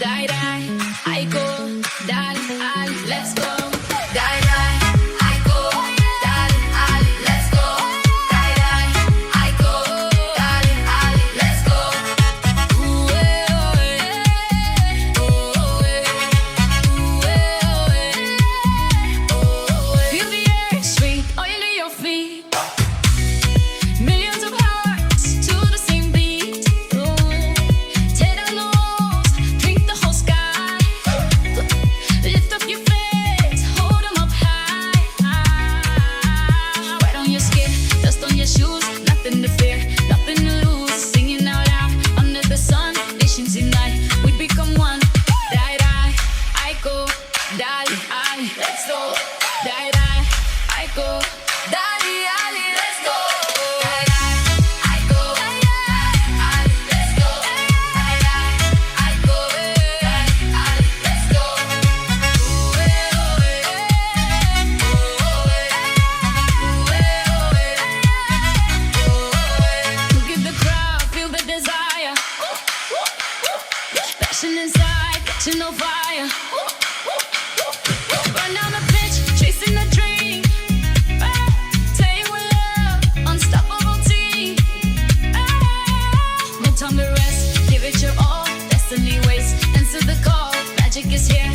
Die, die, I go, dale, ali, let's go. Die, die, I go, dale, ali, let's go. Die, die, I go, dale, ali, let's go. Ooh, eh, oh, eh. Oh, eh. Ooh, eh, oh, eh. Oh, eh. Feel the air, sweet oil in your feet. Millions of hearts to the same beat. Take the lows, drink the whole sky. Lift up your face, hold 'em up high. Wet on your skin, dust on your shoes. Nothing to fear, nothing to lose. Singing out loud under the sun. Nations unite, we become one. Die, die, I go, dale, ali, let's go. Die, die, I go, dale, ali, let's go. Die, die, I go, dale, ali, let's go. Die, die, I go, dale, ali, let's go. Ooh, eh, oh, eh. Oh, eh. Ooh, eh, oh, eh. Oh, eh. Look at the crowd, feel the desire. Passion inside, catching on fire. Burn down the pitch, chasing the dream. Take with love, unstoppable team. No time to rest, give it your all. Destiny waits, answer the call. Magic is here,